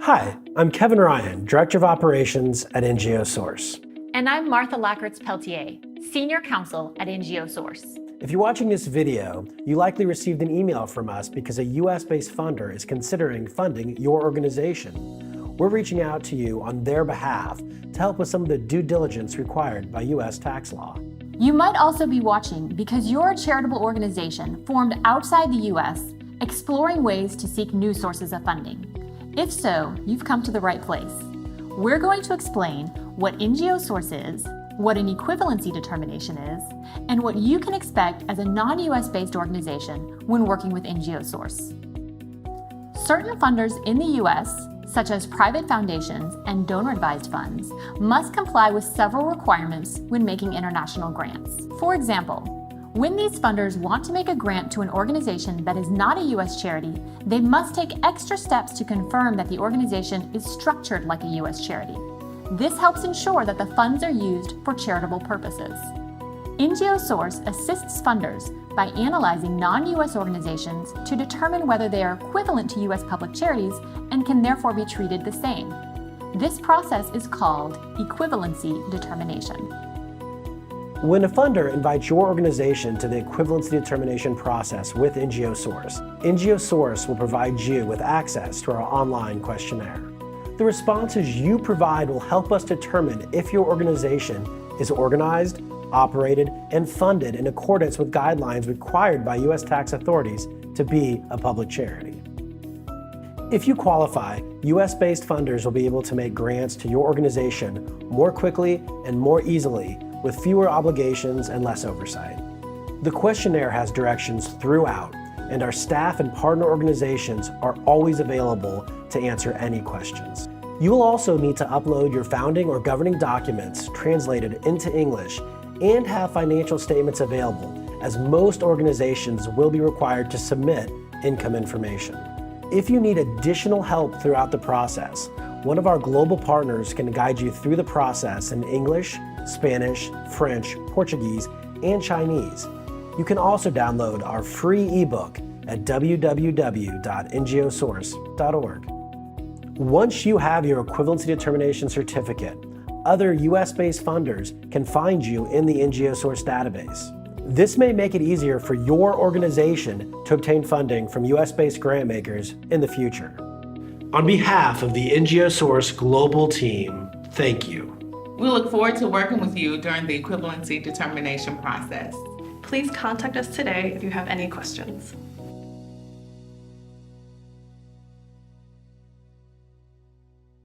Hi, I'm Kevin Ryan, Director of Operations at NGOsource. And I'm Martha Lackertz-Peltier, Senior Counsel at NGOsource. If you're watching this video, you likely received an email from us because a US-based funder is considering funding your organization. We're reaching out to you on their behalf to help with some of the due diligence required by US tax law. You might also be watching because you're a charitable organization formed outside the US, exploring ways to seek new sources of funding. If so, you've come to the right place. We're going to explain what NGOsource is, what an equivalency determination is, and what you can expect as a non-US based organization when working with NGOsource. Certain funders in the US, such as private foundations and donor-advised funds, must comply with several requirements when making international grants. For example, when these funders want to make a grant to an organization that is not a US charity, they must take extra steps to confirm that the organization is structured like a US charity. This helps ensure that the funds are used for charitable purposes. NGOsource assists funders by analyzing non-US organizations to determine whether they are equivalent to US public charities and can therefore be treated the same. This process is called equivalency determination. When a funder invites your organization to the equivalency determination process with NGOsource will provide you with access to our online questionnaire. The responses you provide will help us determine if your organization is organized, operated, and funded in accordance with guidelines required by US tax authorities to be a public charity. If you qualify, US-based funders will be able to make grants to your organization more quickly and more easily with fewer obligations and less oversight. The questionnaire has directions throughout, and our staff and partner organizations are always available to answer any questions. You will also need to upload your founding or governing documents translated into English and have financial statements available, as most organizations will be required to submit income information. If you need additional help throughout the process, one of our global partners can guide you through the process in English, Spanish, French, Portuguese, and Chinese. You can also download our free ebook at www.ngosource.org. Once you have your equivalency determination certificate, other US-based funders can find you in the NGOsource database. This may make it easier for your organization to obtain funding from US-based grant makers in the future. On behalf of the NGOsource global team, thank you. We look forward to working with you during the equivalency determination process. Please contact us today if you have any questions.